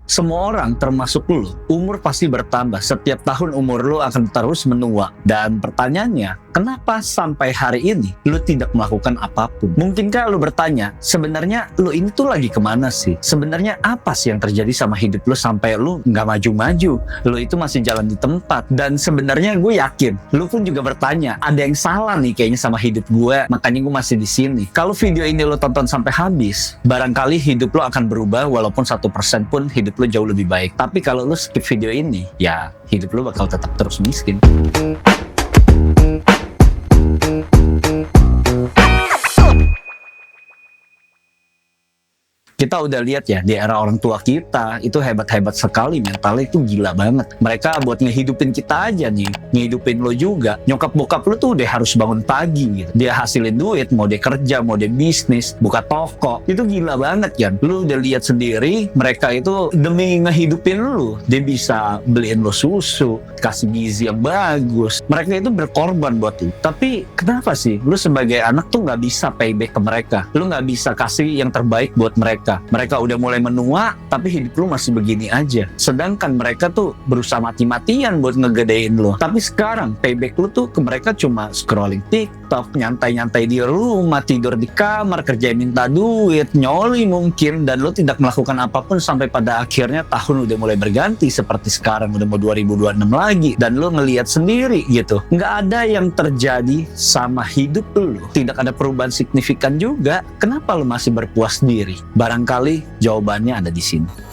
Semua orang termasuk lu, umur pasti bertambah. Setiap tahun umur lu akan terus menua. Dan pertanyaannya, kenapa sampai hari ini lu tidak melakukan apapun? Mungkinkah lu bertanya, sebenarnya lu ini tuh lagi kemana sih? Sebenarnya apa sih yang terjadi sama hidup lu sampai lu nggak maju-maju? Lu itu masih jalan di tempat. Dan sebenarnya gue yakin, lu pun juga bertanya, ada yang salah nih kayaknya sama hidup gue, makanya gue masih di sini. Kalau video ini lu tonton sampai habis, barangkali hidup lu akan berubah walaupun 1% pun hidup lu jauh lebih baik. Tapi kalau lu skip video ini, ya hidup lu bakal tetap terus miskin. Kita udah lihat ya, di era orang tua kita, itu hebat-hebat sekali, mentalnya itu gila banget. Mereka buat ngehidupin kita aja nih, ngehidupin lo juga. Nyokap bokap lo tuh udah harus bangun pagi gitu. Dia hasilin duit, mau dia kerja, mau dia bisnis, buka toko. Itu gila banget kan. Lo udah lihat sendiri, mereka itu demi ngehidupin lo, dia bisa beliin lo susu, kasih gizi yang bagus. Mereka itu berkorban buat lo. Tapi kenapa sih lo sebagai anak tuh nggak bisa payback ke mereka? Lo nggak bisa kasih yang terbaik buat mereka. Mereka udah mulai menua, tapi hidup lu masih begini aja. Sedangkan mereka tuh berusaha mati-matian buat ngegedein lu. Tapi sekarang payback lu tuh ke mereka cuma scrolling TikTok, nyantai-nyantai di rumah, tidur di kamar, kerja minta duit, nyoli mungkin, dan lu tidak melakukan apapun sampai pada akhirnya tahun udah mulai berganti seperti sekarang udah mau 2026 lagi, dan lu ngelihat sendiri gitu. Nggak ada yang terjadi sama hidup lu. Tidak ada perubahan signifikan juga. Kenapa lu masih berpuas diri? Barangkali jawabannya ada di sini.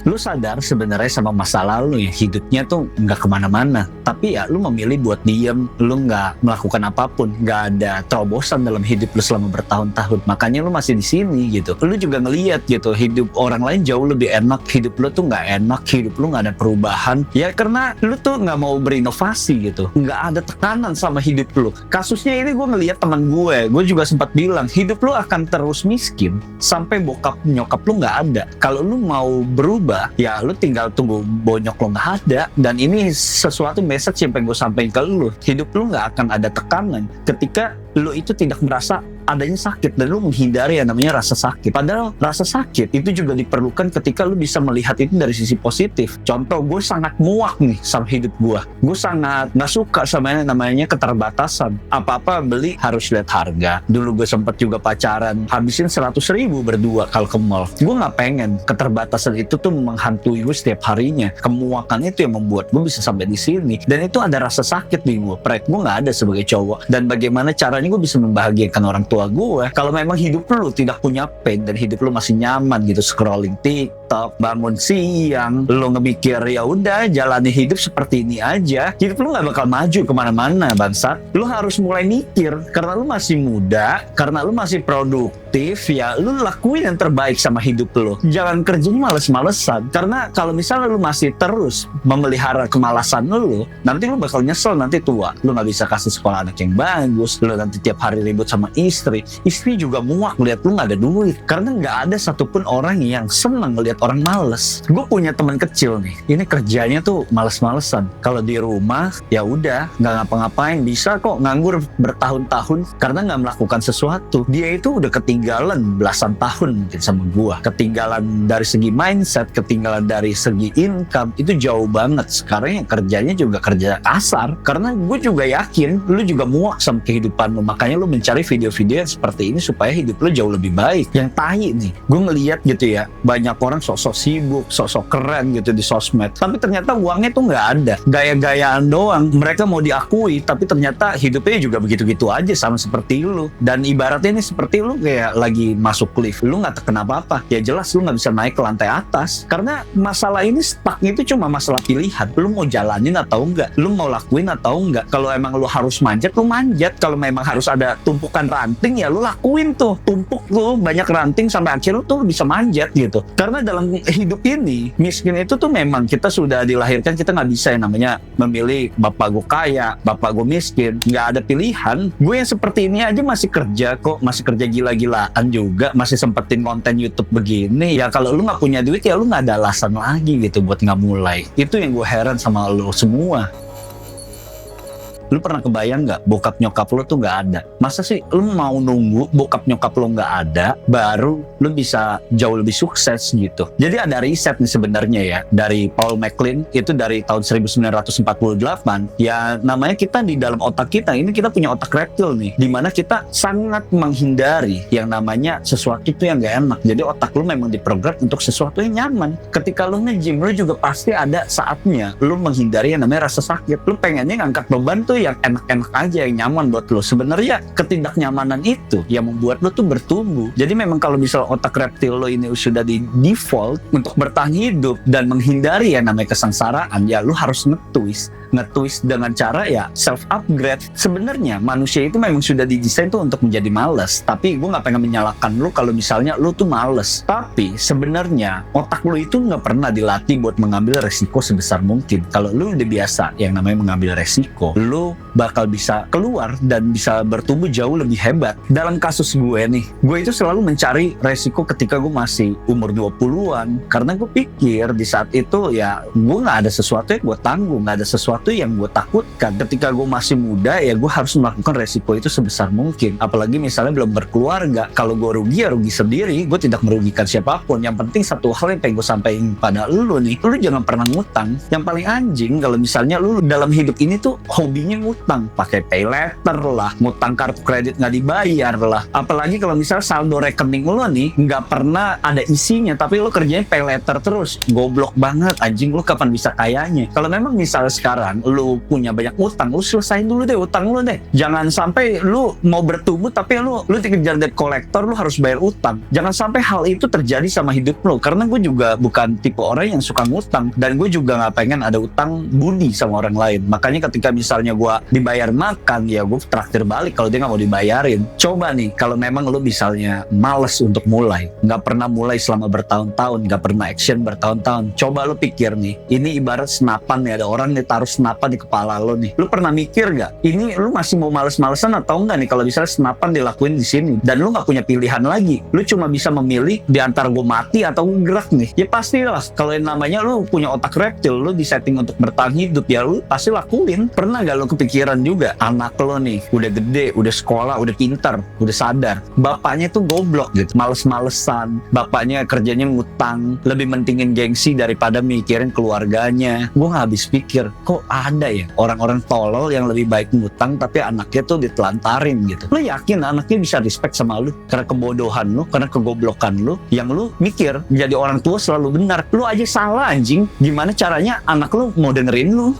Lu sadar sebenarnya sama masa lalu ya, hidupnya tuh nggak kemana-mana. Tapi ya lu memilih buat diem, lu nggak melakukan apapun, nggak ada terobosan dalam hidup lu selama bertahun-tahun. Makanya lu masih di sini gitu. Lu juga ngeliat gitu, hidup orang lain jauh lebih enak, hidup lu tuh nggak enak, hidup lu nggak ada perubahan. Ya karena lu tuh nggak mau berinovasi gitu, nggak ada tekanan sama hidup lu. Kasusnya ini gue ngeliat teman gue juga sempat bilang, hidup lu akan terus miskin sampai bokap nyokap lu nggak ada. Kalau lu mau berubah, ya lu tinggal tunggu bonyok lo nggak ada. Dan ini sesuatu message yang pengen gue sampaikan ke lu, hidup lu nggak akan ada tekanan ketika lu itu tidak merasa adanya sakit, dan lu menghindari yang namanya rasa sakit. Padahal rasa sakit itu juga diperlukan ketika lu bisa melihat itu dari sisi positif. Contoh, gue sangat muak nih sama hidup gue. Gue sangat gak suka sama yang namanya keterbatasan. Apa-apa beli harus lihat harga. Dulu gue sempet juga pacaran, habisin 100.000 berdua kalau ke mall. Gue gak pengen keterbatasan itu tuh menghantui gue setiap harinya. Kemuakan itu yang membuat gue bisa sampai di sini. Dan itu ada rasa sakit di gue. Pride gue gak ada sebagai cowok. Dan bagaimana caranya gue bisa membahagiakan orang tua gue kalau memang hidup lu tidak punya pain dan hidup lu masih nyaman gitu, scrolling TikTok, bangun siang, lu ngemikir ya udah jalani hidup seperti ini aja, hidup lu nggak bakal maju kemana-mana bangsat. Lu harus mulai mikir, karena lu masih muda, karena lu masih produktif, ya lu lakuin yang terbaik sama hidup lu. Jangan kerjanya males-malesan, karena kalau misalnya lu masih terus memelihara kemalasan lu, nanti lu bakal nyesel nanti tua. Lu nggak bisa kasih sekolah anak yang bagus, lu nanti tiap hari ribut sama istri juga muak lihat lu nggak ada duit, karena nggak ada satupun orang yang senang ngelihat orang males. Gue punya teman kecil nih, ini kerjanya tuh males-malesan. Kalau di rumah ya udah nggak ngapa-ngapain, bisa kok nganggur bertahun-tahun karena nggak melakukan sesuatu. Dia itu udah ketinggalan belasan tahun mungkin sama gue, ketinggalan dari segi mindset, ketinggalan dari segi income, itu jauh banget. Sekarang yang kerjanya juga kerja kasar, karena gue juga yakin lu juga muak sama kehidupan lu, makanya lu mencari video-video yang seperti ini supaya hidup lo jauh lebih baik. Yang tahi nih, gue ngeliat gitu ya, banyak orang sok-sok sibuk, sok-sok keren gitu di sosmed, tapi ternyata uangnya tuh nggak ada, gaya-gayaan doang. Mereka mau diakui, tapi ternyata hidupnya juga begitu-gitu aja, sama seperti lu. Dan ibaratnya ini seperti lu kayak lagi masuk lift, lu nggak terkena apa-apa, ya jelas lu nggak bisa naik ke lantai atas, karena masalah ini stuck itu cuma masalah pilihan. Lu mau jalanin atau enggak, lu mau lakuin atau enggak. Kalau emang lu harus manjat, lu manjat. Kalau memang harus ada tumpukan ranting, ya lu lakuin tuh, tumpuk tuh banyak ranting sampai akhirnya lu tuh bisa manjat gitu. Karena dalam hidup ini, miskin itu tuh memang kita sudah dilahirkan, kita nggak bisa yang namanya memilih bapak gue kaya, bapak gue miskin. Nggak ada pilihan. Gue yang seperti ini aja masih kerja kok, masih kerja gila-gilaan juga, masih sempetin konten YouTube begini. Ya kalau lu nggak punya duit, ya lu nggak ada alasan lagi gitu buat nggak mulai. Itu yang gue heran sama lu semua. Lu pernah kebayang nggak bokap nyokap lu tuh nggak ada? Masa sih lu mau nunggu bokap nyokap lu nggak ada baru lu bisa jauh lebih sukses gitu? Jadi ada riset nih sebenarnya ya dari Paul MacLean, itu dari tahun 1948, ya namanya kita di dalam otak kita ini kita punya otak reptil nih, dimana kita sangat menghindari yang namanya sesuatu itu yang gak enak. Jadi otak lu memang diprogram untuk sesuatu yang nyaman. Ketika lu nge-gym, lu juga pasti ada saatnya lu menghindari yang namanya rasa sakit. Lu pengennya ngangkat beban tuh yang enak-enak aja, yang nyaman buat lu. Sebenarnya ketidaknyamanan itu yang membuat lu tuh bertumbuh. Jadi memang kalau misal otak reptil lu ini sudah di default untuk bertahan hidup dan menghindari yang namanya kesengsaraan, ya lu harus nge-twist dengan cara ya self upgrade. Sebenarnya manusia itu memang sudah didesain tuh untuk menjadi malas, tapi gue nggak pengen menyalahkan lu kalau misalnya lu tuh males. Tapi sebenarnya otak lu itu nggak pernah dilatih buat mengambil resiko sebesar mungkin. Kalau lu udah biasa yang namanya mengambil resiko, lu bakal bisa keluar dan bisa bertumbuh jauh lebih hebat. Dalam kasus gue nih, gue itu selalu mencari resiko ketika gue masih umur 20-an, karena gue pikir di saat itu ya gue nggak ada sesuatu yang gue tanggung, nggak ada sesuatu yang gue takutkan. Ketika gue masih muda ya gue harus melakukan resiko itu sebesar mungkin. Apalagi misalnya belum berkeluarga, kalau gue rugi ya rugi sendiri, gue tidak merugikan siapapun. Yang penting satu hal yang pengen gue sampaikan pada lu nih, lu jangan pernah ngutang. Yang paling anjing kalau misalnya lu dalam hidup ini tuh hobinya ngutang, pakai pay letter lah, ngutang kartu kredit nggak dibayar lah. Apalagi kalau misalnya saldo rekening lu nih nggak pernah ada isinya, tapi lu kerjanya pay letter terus, goblok banget anjing. Lu kapan bisa kayanya? Kalau memang misalnya sekarang lu punya banyak utang, lu selesain dulu deh utang lu deh. Jangan sampai lu mau bertumbuh tapi lu dikejar debt collector, lu harus bayar utang. Jangan sampai hal itu terjadi sama hidup lu, karena gue juga bukan tipe orang yang suka ngutang, dan gue juga nggak pengen ada utang budi sama orang lain. Makanya ketika misalnya gue dibayar makan, ya gue traktir balik kalau dia nggak mau dibayarin. Coba nih kalau memang lu misalnya males untuk mulai, nggak pernah mulai selama bertahun-tahun, nggak pernah action bertahun-tahun, coba lu pikir nih, ini ibarat senapan nih, ada orang nih taruh senapan di kepala lo nih. Lu pernah mikir gak? Ini lu masih mau males-malesan atau enggak nih kalau misalnya senapan dilakuin di sini dan lu nggak punya pilihan lagi. Lu cuma bisa memilih di antara gue mati atau gerak nih. Ya pastilah kalau yang namanya lu punya otak reptil, lu disetting untuk bertahan hidup, ya lu pasti lakuin. Pernah gak lu kepikiran juga anak lo nih udah gede, udah sekolah, udah pintar, udah sadar, bapaknya tuh goblok gitu, males-malesan, bapaknya kerjanya ngutang, lebih mentingin gengsi daripada mikirin keluarganya. Gue gak habis pikir, kok ada ya orang-orang tolol yang lebih baik ngutang tapi anaknya tuh ditelantarin gitu. Lu yakin anaknya bisa respect sama lu karena kebodohan lu, karena kegoblokan lu, yang lu mikir jadi orang tua selalu benar. Lu aja salah anjing, gimana caranya anak lu mau dengerin lu?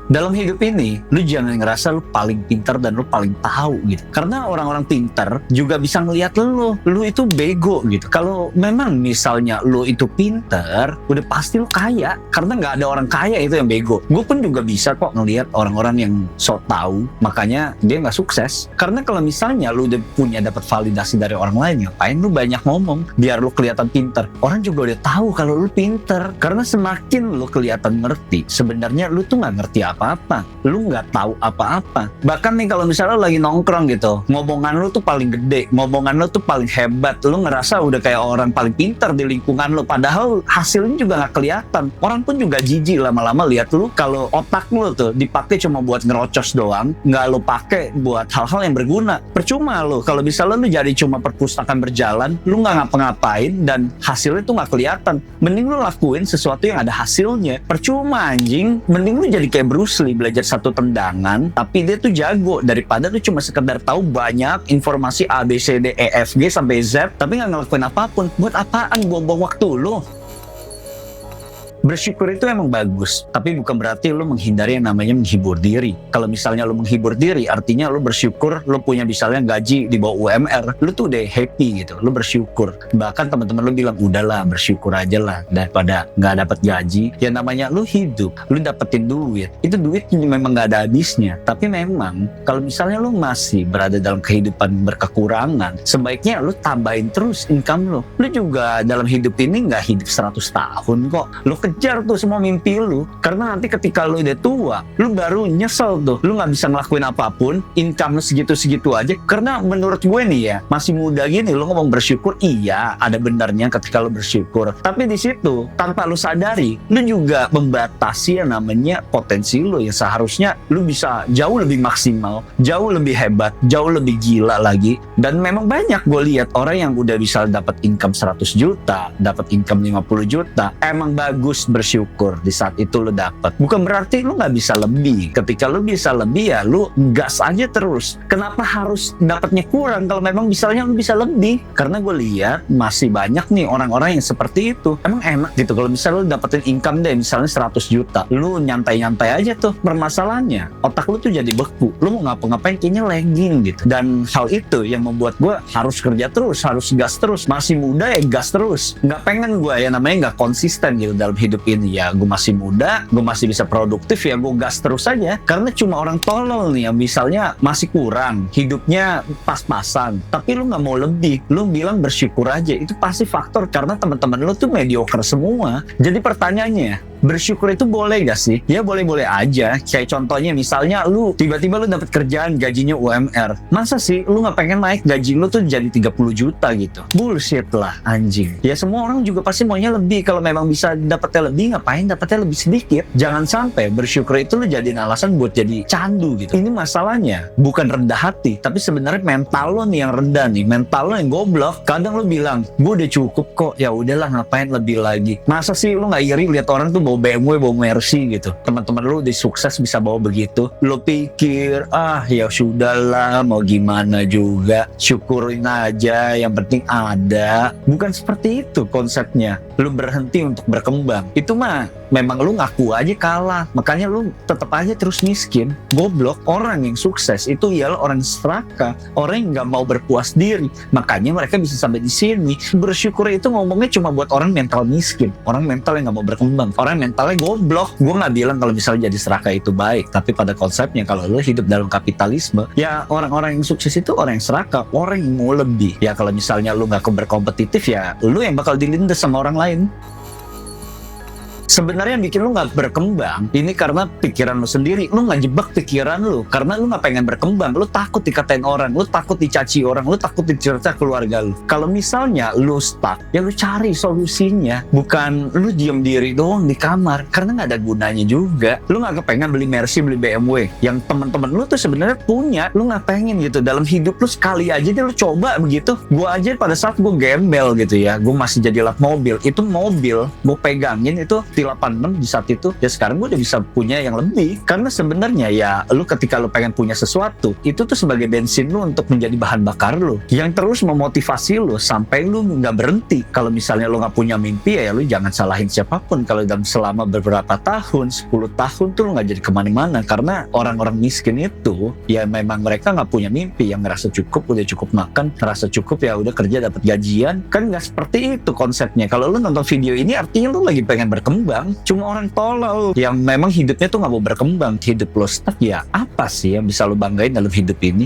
Dalam hidup ini, lu jangan ngerasa lu paling pintar dan lu paling tahu gitu. Karena orang-orang pintar juga bisa ngelihat lu itu bego gitu. Kalau memang misalnya lu itu pintar, udah pasti lu kaya. Karena nggak ada orang kaya itu yang bego. Gue pun juga bisa kok ngelihat orang-orang yang sok tahu, makanya dia nggak sukses. Karena kalau misalnya lu udah punya dapat validasi dari orang lain, ngapain lu banyak ngomong biar lu kelihatan pintar? Orang juga udah tahu kalau lu pintar. Karena semakin lu kelihatan ngerti, sebenarnya lu tuh nggak ngerti apa-apa, lu nggak tahu apa-apa. Bahkan nih kalau misalnya lu lagi nongkrong gitu, ngomongan lu tuh paling gede, ngomongan lu tuh paling hebat, lu ngerasa udah kayak orang paling pintar di lingkungan lu, padahal hasilnya juga nggak kelihatan. Orang pun juga jijik lama-lama lihat lu kalau otak lu tuh dipakai cuma buat ngerocos doang, nggak lu pakai buat hal-hal yang berguna. Percuma lu kalau misalnya lu jadi cuma perpustakaan berjalan, lu nggak ngapa-ngapain dan hasilnya tuh nggak kelihatan. Mending lu lakuin sesuatu yang ada hasilnya. Percuma anjing, mending lu jadi kayak Bruce Lee, belajar satu tendangan tapi dia tuh jago, daripada lu cuma sekedar tahu banyak informasi A B C D E F G sampai Z tapi nggak ngelakuin apapun. Buat apaan buang-buang waktu lu? Bersyukur itu emang bagus, tapi bukan berarti lu menghindari yang namanya menghibur diri. Kalau misalnya lu menghibur diri, artinya lu bersyukur lu punya misalnya gaji di bawah UMR, lu tuh udah happy gitu, lu bersyukur. Bahkan teman-teman lu bilang, udahlah bersyukur aja lah daripada nggak dapat gaji. Ya namanya lu hidup, lu dapetin duit, itu duit memang nggak ada habisnya. Tapi memang kalau misalnya lu masih berada dalam kehidupan berkekurangan, sebaiknya lu tambahin terus income lu. Lu juga dalam hidup ini nggak hidup 100 tahun kok. Lu kejar tuh semua mimpi lu. Karena nanti ketika lu udah tua, lu baru nyesel tuh. Lu nggak bisa ngelakuin apapun, income lu segitu-segitu aja. Karena menurut gue nih ya, masih muda gini, lu ngomong bersyukur, iya ada benarnya ketika lu bersyukur. Tapi di situ, tanpa lu sadari, lu juga membatasi yang namanya potensi lu. Ya seharusnya lu bisa jauh lebih maksimal, jauh lebih hebat, jauh lebih gila lagi. Dan memang banyak gue lihat orang yang udah bisa dapat income 100 juta, dapat income 50 juta, emang bagus bersyukur di saat itu lu dapat. Bukan berarti lu nggak bisa lebih. Ketika lu bisa lebih ya lu gas aja terus. Kenapa harus dapatnya kurang kalau memang misalnya lu bisa lebih? Karena gue lihat masih banyak nih orang-orang yang seperti itu. Emang enak gitu kalau misalnya lu dapetin income deh misalnya 100 juta, lu nyantai-nyantai aja tuh. Permasalahannya otak lu tuh jadi beku. Lu mau ngapa-ngapain kayaknya lagging gitu. Dan hal itu yang membuat gue harus kerja terus, harus gas terus. Masih muda ya gas terus. Nggak pengen gue ya namanya nggak konsisten gitu dalam hidup ini. Ya gue masih muda, gue masih bisa produktif, ya gue gas terus aja. Karena cuma orang tolol nih yang misalnya masih kurang, hidupnya pas-pasan, tapi lu nggak mau lebih, lu bilang bersyukur aja. Itu pasti faktor karena teman-teman lu tuh mediocre semua. Jadi pertanyaannya, bersyukur itu boleh gak sih? Ya boleh-boleh aja. Kayak contohnya misalnya lu tiba-tiba lu dapat kerjaan gajinya UMR. Masa sih lu nggak pengen naik gaji lu tuh jadi 30 juta gitu? Bullshit lah anjing. Ya semua orang juga pasti maunya lebih. Kalau memang bisa dapatnya lebih, ngapain dapatnya lebih sedikit? Jangan sampai bersyukur itu lu jadiin alasan buat jadi candu gitu. Ini masalahnya bukan rendah hati, tapi sebenarnya mental lo nih yang rendah nih. Mental lo yang goblok. Kadang lu bilang, gue udah cukup kok. Ya udahlah ngapain lebih lagi? Masa sih lu nggak iri lihat orang tuh bawa BMW, bawa Mercy gitu. Teman-teman lu udah sukses bisa bawa begitu. Lu pikir, ya sudahlah mau gimana juga. Syukurin aja, yang penting ada. Bukan seperti itu konsepnya. Lu berhenti untuk berkembang. Itu mah memang lu ngaku aja kalah. Makanya lu tetap aja terus miskin. Goblok. Orang yang sukses itu ialah orang serakah. Orang yang nggak mau berpuas diri. Makanya mereka bisa sampai di sini. Bersyukur itu ngomongnya cuma buat orang mental miskin. Orang mental yang nggak mau berkembang. Orang mentalnya goblok. Gue nggak bilang kalau misalnya jadi serakah itu baik, tapi pada konsepnya kalau lu hidup dalam kapitalisme, ya orang-orang yang sukses itu orang yang serakah, orang yang mau lebih. Ya kalau misalnya lu nggak berkompetitif, ya lu yang bakal dilindas sama orang lain. Sebenarnya yang bikin lu nggak berkembang ini karena pikiran lu sendiri. Lu nggak jebak pikiran lu karena lu nggak pengen berkembang. Lu takut dikatain orang, lu takut dicaci orang, lu takut dicerca keluarga lu. Kalau misalnya lu stuck, ya lu cari solusinya. Bukan lu diem diri doang di kamar karena nggak ada gunanya juga. Lu nggak kepengen beli Mercy, beli BMW yang teman-teman lu tuh sebenarnya punya. Lu nggak pengen gitu dalam hidup lu sekali aja deh lu coba begitu. Gua aja pada saat gua gembel gitu ya, gua masih jadi lap mobil. Itu mobil gua pegangin itu 86 di saat itu, ya sekarang gue udah bisa punya yang lebih. Karena sebenarnya ya lu ketika lu pengen punya sesuatu, itu tuh sebagai bensin lu untuk menjadi bahan bakar lu yang terus memotivasi lu sampai lu nggak berhenti. Kalau misalnya lu nggak punya mimpi, ya lu jangan salahin siapapun. Kalau dalam selama beberapa tahun, 10 tahun tuh lu nggak jadi kemana-mana. Karena orang-orang miskin itu ya memang mereka nggak punya mimpi. Yang ngerasa cukup udah cukup makan, ngerasa cukup ya udah kerja dapat gajian. Kan nggak seperti itu konsepnya. Kalau lu nonton video ini artinya lu lagi pengen berkembang. Cuma orang tolol yang memang hidupnya tuh nggak mau berkembang. Hidup lo stuck, ya apa sih yang bisa lo banggain dalam hidup ini?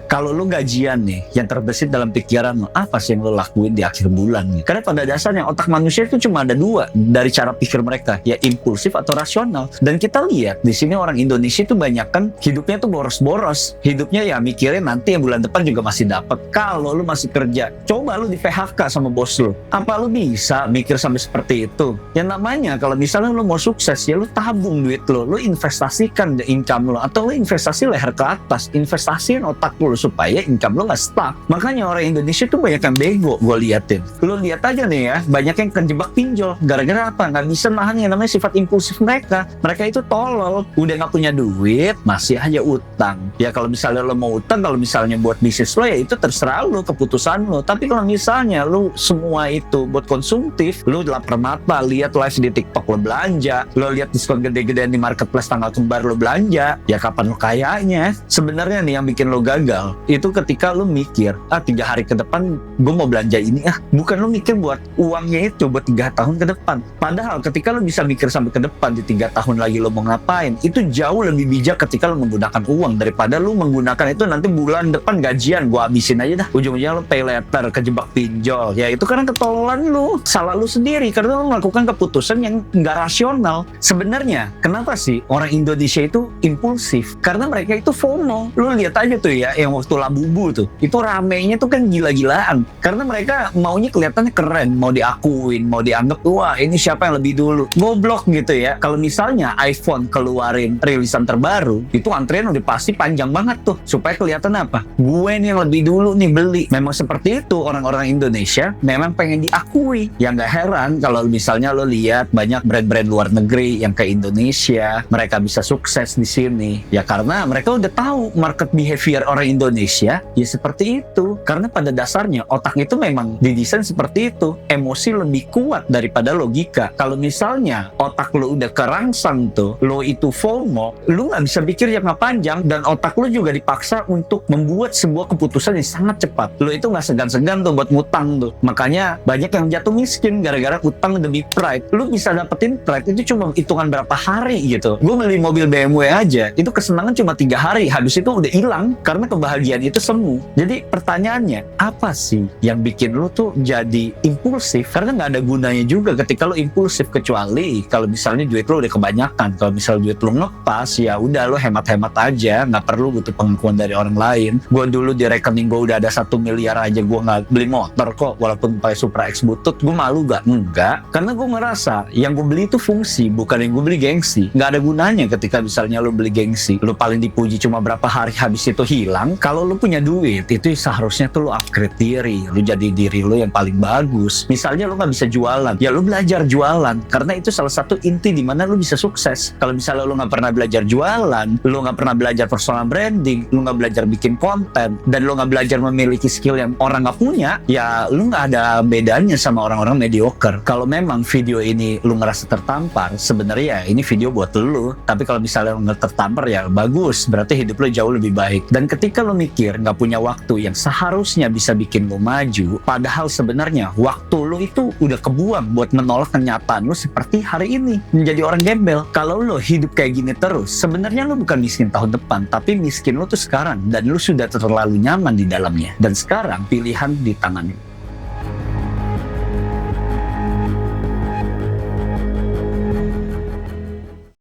Kalau lu gajian nih, yang terbesit dalam pikiran lu, apa sih yang lu lakuin di akhir bulan nih? Karena pada dasarnya otak manusia itu cuma ada dua dari cara pikir mereka, ya impulsif atau rasional. Dan kita lihat di sini orang Indonesia itu banyak kan hidupnya tuh boros-boros. Hidupnya ya mikirin nanti yang bulan depan juga masih dapat. Kalau lu masih kerja, coba lu di PHK sama bos lu. Apa lu bisa mikir sampai seperti itu? Yang namanya kalau misalnya lu mau sukses, ya lu tabung duit lu investasikan income lu, atau lu investasi leher ke atas, investasiin otak lu supaya income lo nggak stuck. Makanya orang Indonesia tuh banyak yang bego, gue liatin. Lo lihat aja nih ya, banyak yang kejebak pinjol. Gara-gara apa? Nggak bisa nahan yang namanya sifat impulsif mereka. Mereka itu tolol, udah nggak punya duit, masih aja utang. Ya kalau misalnya lo mau utang, kalau misalnya buat bisnis lo, ya itu terserah lo, keputusan lo. Tapi kalau misalnya lo semua itu buat konsumtif, lo lapar mata, lihat live di TikTok lo belanja, lo lihat diskon gede-gedean di marketplace tanggal kembar lo belanja, ya kapan lo kayanya? Sebenarnya nih yang bikin lo gagal gembel itu ketika lu mikir 3 hari ke depan gue mau belanja ini, bukan lu mikir buat uangnya itu buat 3 tahun ke depan. Padahal ketika lu bisa mikir sampai ke depan, di 3 tahun lagi lu mau ngapain, itu jauh lebih bijak ketika lu menggunakan uang daripada lu menggunakan itu nanti bulan depan gajian gue habisin aja dah, ujung-ujungnya lu pay later, kejebak pinjol. Ya itu karena ketololan lu, salah lu sendiri karena lu melakukan keputusan yang nggak rasional. Sebenarnya kenapa sih orang Indonesia itu impulsif? Karena mereka itu FOMO. Lu lihat aja tuh ya, yang waktu Labubu tuh, itu ramenya tuh kan gila-gilaan. Karena mereka maunya kelihatannya keren, mau diakuin, mau dianggap, wah ini siapa yang lebih dulu. Goblok gitu ya. Kalau misalnya iPhone keluarin rilisan terbaru, itu antrian udah pasti panjang banget tuh. Supaya kelihatan apa? Gue nih yang lebih dulu nih beli. Memang seperti itu orang-orang Indonesia, memang pengen diakui. Ya nggak heran kalau misalnya lo lihat banyak brand-brand luar negeri yang ke Indonesia, mereka bisa sukses di sini. Ya karena mereka udah tahu market behavior orang Indonesia ya seperti itu. Karena pada dasarnya otak itu memang didesain seperti itu. Emosi lebih kuat daripada logika. Kalau misalnya otak lo udah kerangsang tuh, lo itu FOMO, lo nggak bisa pikir jangka panjang dan otak lo juga dipaksa untuk membuat sebuah keputusan yang sangat cepat. Lo itu nggak segan-segan tuh buat ngutang tuh. Makanya banyak yang jatuh miskin gara-gara utang demi pride. Lo bisa dapetin pride itu cuma hitungan berapa hari gitu. Gue beli mobil BMW aja, itu kesenangan cuma 3 hari, habis itu udah hilang karena kebahagiaan itu semu. Jadi pertanyaannya, apa sih yang bikin lo tuh jadi impulsif? Karena nggak ada gunanya juga ketika lo impulsif, kecuali kalau misalnya duit lo udah kebanyakan. Kalau misalnya duit lo ngepas, ya udah lo hemat-hemat aja, nggak perlu butuh pengakuan dari orang lain. Gue dulu di rekening gue udah ada 1 miliar aja, gue nggak beli motor kok, walaupun pakai Supra X butut. Gue malu gak? Enggak, karena gue ngerasa yang gue beli itu fungsi, bukan yang gue beli gengsi. Nggak ada gunanya ketika misalnya lo beli gengsi, lo paling dipuji cuma berapa hari, habis itu hilang. Kalau lo punya duit, itu seharusnya tuh lo upgrade diri, lo jadi diri lo yang paling bagus. Misalnya lo nggak bisa jualan, ya lo belajar jualan, karena itu salah satu inti di mana lo bisa sukses. Kalau misalnya lo nggak pernah belajar jualan, lo nggak pernah belajar personal branding, lo nggak belajar bikin konten, dan lo nggak belajar memiliki skill yang orang nggak punya, ya lo nggak ada bedanya sama orang-orang mediocre. Kalau memang video ini lo ngerasa tertampar, sebenarnya ini video buat lo. Tapi kalau misalnya lo nggak tertampar, ya bagus, berarti hidup lo jauh lebih baik. Dan ketika lo mikir nggak punya waktu yang seharusnya bisa bikin lo maju, padahal sebenarnya waktu lo itu udah kebuang buat menolak kenyataan lo seperti hari ini, menjadi orang gembel. Kalau lo hidup kayak gini terus, sebenarnya lo bukan miskin tahun depan, tapi miskin lo tuh sekarang, dan lo sudah terlalu nyaman di dalamnya. Dan sekarang pilihan di tangan lo.